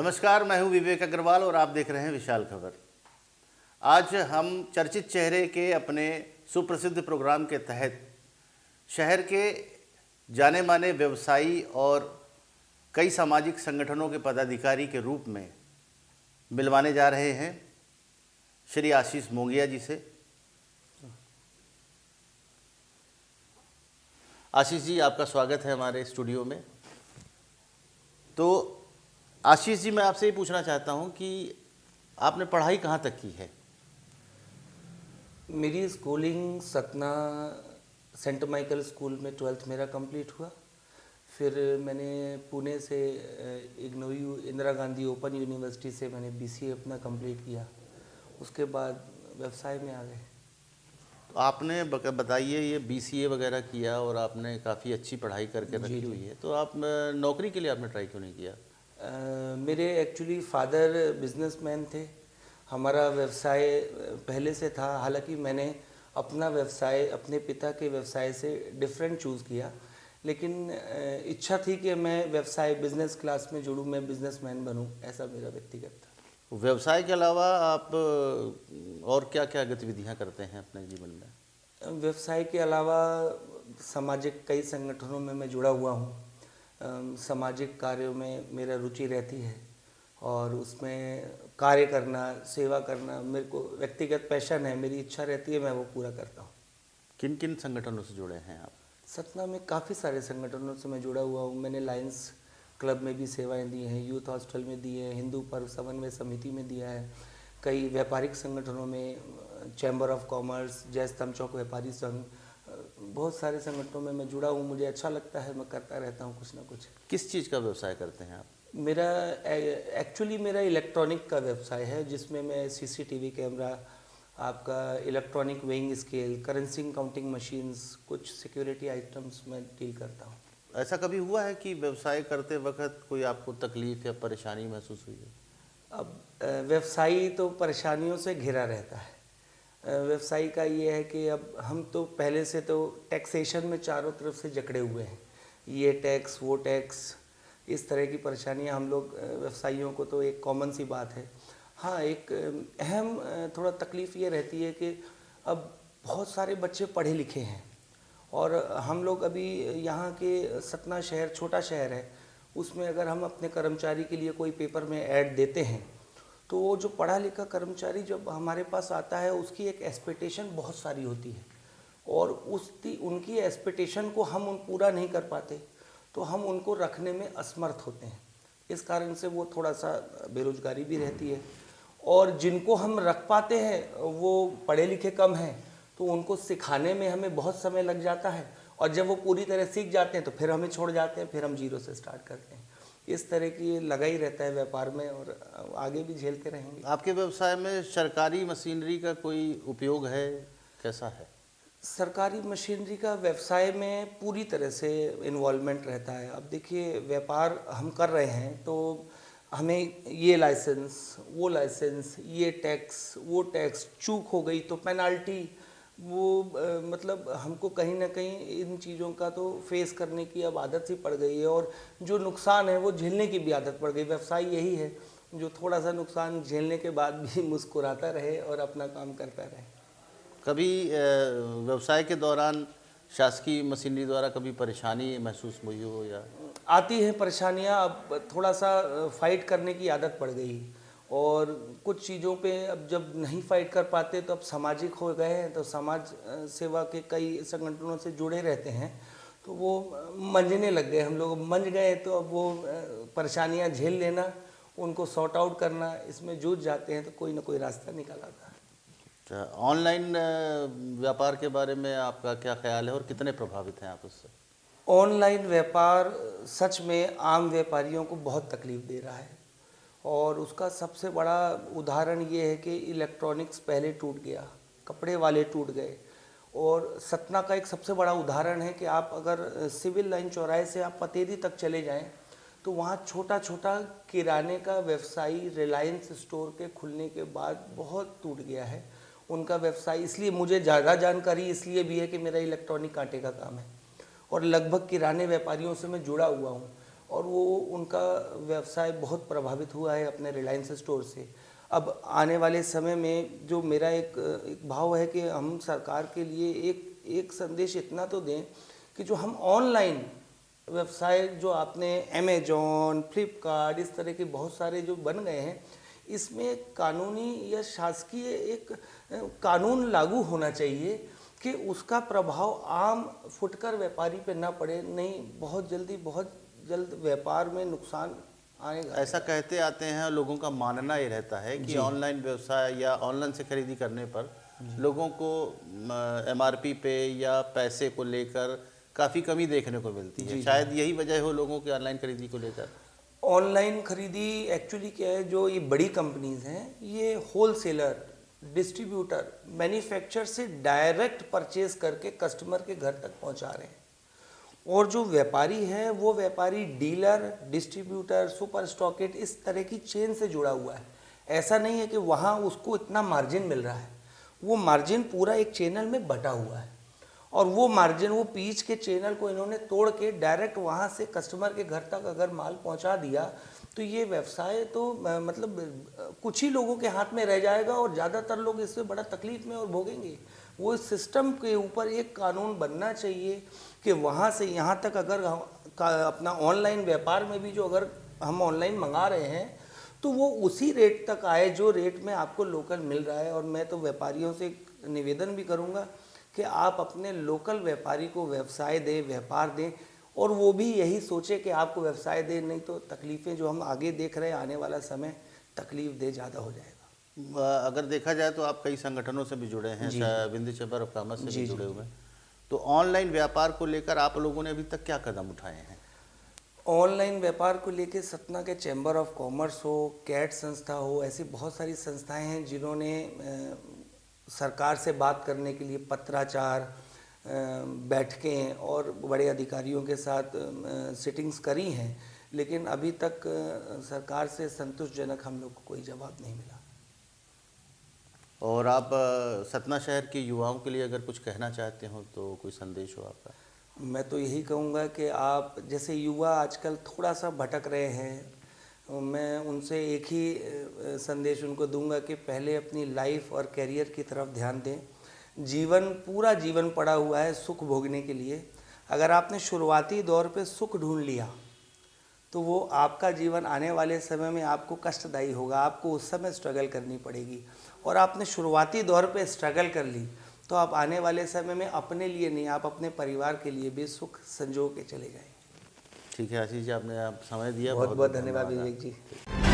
नमस्कार, मैं हूं विवेक अग्रवाल और आप देख रहे हैं विशाल खबर। आज हम चर्चित चेहरे के अपने सुप्रसिद्ध प्रोग्राम के तहत शहर के जाने माने व्यवसायी और कई सामाजिक संगठनों के पदाधिकारी के रूप में मिलवाने जा रहे हैं श्री आशीष मोंगिया जी से। आशीष जी, आपका स्वागत है हमारे स्टूडियो में। तो आशीष जी, मैं आपसे ये पूछना चाहता हूँ कि आपने पढ़ाई कहाँ तक की है? मेरी schooling Satna Saint Michael school में 12th मेरा कंप्लीट हुआ। फिर मैंने पुणे से IGNOU Indira Gandhi Open University से मैंने बीसीए अपना कंप्लीट किया। उसके बाद व्यवसाय में आ गए। तो आपने बताइए, ये बीसीए वगैरह किया और आपने काफ़ी अच्छी पढ़ाई करके रखी हुई है, तो आप नौकरी के लिए आपने ट्राई क्यों नहीं किया? मेरे एक्चुअली फादर बिजनेसमैन थे। हमारा व्यवसाय पहले से था। हालांकि मैंने अपना व्यवसाय अपने पिता के व्यवसाय से डिफरेंट चूज़ किया, लेकिन इच्छा थी कि मैं व्यवसाय बिजनेस क्लास में जुड़ूं, मैं बिजनेसमैन बनूं, ऐसा मेरा व्यक्तिगत था। व्यवसाय के अलावा आप और क्या क्या गतिविधियां करते हैं अपने जीवन में? व्यवसाय के अलावा सामाजिक कई संगठनों में मैं जुड़ा हुआ हूँ। सामाजिक कार्यों में मेरा रुचि रहती है और उसमें कार्य करना, सेवा करना मेरे को व्यक्तिगत पैशन है। मेरी इच्छा रहती है, मैं वो पूरा करता हूँ। किन किन संगठनों से जुड़े हैं आप? सतना में काफ़ी सारे संगठनों से मैं जुड़ा हुआ हूँ। मैंने लायंस क्लब में भी सेवाएं दी हैं, यूथ हॉस्टल में दी है, हिंदू पर्व समन्वय समिति में दिया है, कई व्यापारिक संगठनों में, चैम्बर ऑफ कॉमर्स, जय स्तंभ चौक व्यापारी संघ, बहुत सारे संगठनों में मैं जुड़ा हूँ। मुझे अच्छा लगता है, मैं करता रहता हूँ कुछ ना कुछ। किस चीज़ का व्यवसाय करते हैं आप? मेरा एक्चुअली मेरा इलेक्ट्रॉनिक का व्यवसाय है, जिसमें मैं सीसीटीवी कैमरा, आपका electronic weighing scale, currency counting machines, कुछ सिक्योरिटी आइटम्स में डील करता हूँ। ऐसा कभी हुआ है कि व्यवसाय करते वक्त कोई आपको तकलीफ या परेशानी महसूस हुई है? अब व्यवसायी तो परेशानियों से घिरा रहता है। व्यवसायी का ये है कि अब हम तो पहले से तो टैक्सेशन में चारों तरफ से जकड़े हुए हैं, ये टैक्स वो टैक्स, इस तरह की परेशानियां हम लोग व्यवसायियों को तो एक कॉमन सी बात है। हाँ, एक अहम थोड़ा तकलीफ़ ये रहती है कि अब बहुत सारे बच्चे पढ़े लिखे हैं और हम लोग अभी यहाँ के सतना शहर छोटा शहर है, उसमें अगर हम अपने कर्मचारी के लिए कोई पेपर में ऐड देते हैं तो वो जो पढ़ा लिखा कर्मचारी जब हमारे पास आता है उसकी एक एक्सपेक्टेशन बहुत सारी होती है और उनकी एक्सपेक्टेशन को हम पूरा नहीं कर पाते तो हम उनको रखने में असमर्थ होते हैं। इस कारण से वो थोड़ा सा बेरोजगारी भी रहती है और जिनको हम रख पाते हैं वो पढ़े लिखे कम हैं, तो उनको सिखाने में हमें बहुत समय लग जाता है और जब वो पूरी तरह सीख जाते हैं तो फिर हमें छोड़ जाते हैं, फिर हम जीरो से स्टार्ट करते हैं। इस तरह की लगा ही रहता है व्यापार में और आगे भी झेलते रहेंगे। आपके व्यवसाय में सरकारी मशीनरी का कोई उपयोग है, कैसा है? सरकारी मशीनरी का व्यवसाय में पूरी तरह से इन्वॉल्वमेंट रहता है। अब देखिए, व्यापार हम कर रहे हैं तो हमें ये लाइसेंस, वो लाइसेंस, ये टैक्स, वो टैक्स, चूक हो गई तो पेनाल्टी, वो मतलब हमको कहीं ना कहीं इन चीज़ों का तो फेस करने की अब आदत सी पड़ गई है और जो नुकसान है वो झेलने की भी आदत पड़ गई। व्यवसाय यही है जो थोड़ा सा नुकसान झेलने के बाद भी मुस्कुराता रहे और अपना काम करता रहे। कभी व्यवसाय के दौरान शासकीय मशीनरी द्वारा कभी परेशानी महसूस हुई हो? या आती हैं परेशानियां, अब थोड़ा सा फाइट करने की आदत पड़ गई और कुछ चीज़ों पे अब जब नहीं फाइट कर पाते तो अब सामाजिक हो गए हैं, तो समाज सेवा के कई संगठनों से जुड़े रहते हैं तो वो मंझने लग गए। हम लोग मंझ गए तो अब वो परेशानियां झेल लेना, उनको सॉर्ट आउट करना, इसमें जूझ जाते हैं तो कोई ना कोई रास्ता निकल आता है। ऑनलाइन व्यापार के बारे में आपका क्या ख्याल है और कितने प्रभावित हैं आप उससे? ऑनलाइन व्यापार सच में आम व्यापारियों को बहुत तकलीफ़ दे रहा है और उसका सबसे बड़ा उदाहरण ये है कि इलेक्ट्रॉनिक्स पहले टूट गया, कपड़े वाले टूट गए और सतना का एक सबसे बड़ा उदाहरण है कि आप अगर सिविल लाइन चौराहे से आप पतेरी तक चले जाएं तो वहाँ छोटा छोटा किराने का व्यवसायी रिलायंस स्टोर के खुलने के बाद बहुत टूट गया है उनका व्यवसाय। इसलिए मुझे ज़्यादा जानकारी इसलिए भी है कि मेरा इलेक्ट्रॉनिक कांटे का काम है और लगभग किराने व्यापारियों से मैं जुड़ा हुआ हूँ और वो उनका व्यवसाय बहुत प्रभावित हुआ है अपने रिलायंस स्टोर से। अब आने वाले समय में जो मेरा एक भाव है कि हम सरकार के लिए एक संदेश इतना तो दें कि जो हम ऑनलाइन व्यवसाय जो आपने अमेजॉन, फ्लिपकार्ट, इस तरह के बहुत सारे जो बन गए हैं, इसमें कानूनी या शासकीय एक कानून लागू होना चाहिए कि उसका प्रभाव आम फुटकर व्यापारी पे ना पड़े, नहीं बहुत जल्द व्यापार में नुकसान आएगा। ऐसा कहते आते हैं, लोगों का मानना ये रहता है कि ऑनलाइन व्यवसाय या ऑनलाइन से खरीदी करने पर लोगों को एमआरपी पे या पैसे को लेकर काफ़ी कमी देखने को मिलती है। शायद यही वजह हो लोगों की ऑनलाइन खरीदी को लेकर। ऑनलाइन खरीदी एक्चुअली क्या है, जो ये बड़ी कंपनीज हैं ये होलसेलर, डिस्ट्रीब्यूटर, मैन्युफैक्चरर से डायरेक्ट परचेज करके कस्टमर के घर तक पहुंचा रहे हैं, और जो व्यापारी है वो व्यापारी डीलर, डिस्ट्रीब्यूटर, सुपर स्टॉकेट, इस तरह की चेन से जुड़ा हुआ है। ऐसा नहीं है कि वहाँ उसको इतना मार्जिन मिल रहा है, वो मार्जिन पूरा एक चैनल में बटा हुआ है, और वो मार्जिन, वो पीच के चैनल को इन्होंने तोड़ के डायरेक्ट वहाँ से कस्टमर के घर तक अगर माल पहुँचा दिया तो ये व्यवसाय तो मतलब कुछ ही लोगों के हाथ में रह जाएगा, और ज़्यादातर लोग इससे बड़ा तकलीफ में और भोगेंगे। वो इस सिस्टम के ऊपर एक कानून बनना चाहिए कि वहाँ से यहाँ तक अगर अपना ऑनलाइन व्यापार में भी जो अगर हम ऑनलाइन मंगा रहे हैं तो वो उसी रेट तक आए जो रेट में आपको लोकल मिल रहा है। और मैं तो व्यापारियों से निवेदन भी करूँगा कि आप अपने लोकल व्यापारी को व्यवसाय दें, व्यापार दें, और वो भी यही सोचे कि आपको व्यवसाय दें, नहीं तो तकलीफ़ें जो हम आगे देख रहे हैं आने वाला समय तकलीफ दे ज़्यादा हो जाएगा। अगर देखा जाए तो आप कई संगठनों से भी जुड़े हैं, विंध्य चैम्बर ऑफ कॉमर्स से भी जुड़े हुए हैं, तो ऑनलाइन व्यापार को लेकर आप लोगों ने अभी तक क्या कदम उठाए हैं? ऑनलाइन व्यापार को लेकर सतना के चैम्बर ऑफ कॉमर्स हो, कैट संस्था हो, ऐसी बहुत सारी संस्थाएं हैं जिन्होंने सरकार से बात करने के लिए पत्राचार, बैठकें और बड़े अधिकारियों के साथ सिटिंग्स करी हैं, लेकिन अभी तक सरकार से संतुष्टजनक हम लोग को कोई जवाब नहीं मिला। और आप सतना शहर के युवाओं के लिए अगर कुछ कहना चाहते हो तो कोई संदेश हो आपका? मैं तो यही कहूँगा कि आप जैसे युवा आजकल थोड़ा सा भटक रहे हैं, मैं उनसे एक ही संदेश उनको दूंगा कि पहले अपनी लाइफ और करियर की तरफ ध्यान दें। पूरा जीवन पड़ा हुआ है सुख भोगने के लिए। अगर आपने शुरुआती दौर पे सुख ढूंढ लिया तो वो आपका जीवन आने वाले समय में आपको कष्टदायी होगा, आपको उस समय स्ट्रगल करनी पड़ेगी। और आपने शुरुआती दौर पे स्ट्रगल कर ली तो आप आने वाले समय में अपने लिए नहीं, आप अपने परिवार के लिए भी सुख संजो के चले जाएंगे। ठीक है आशीष जी, आपने आप समय दिया, बहुत बहुत धन्यवाद विवेक जी।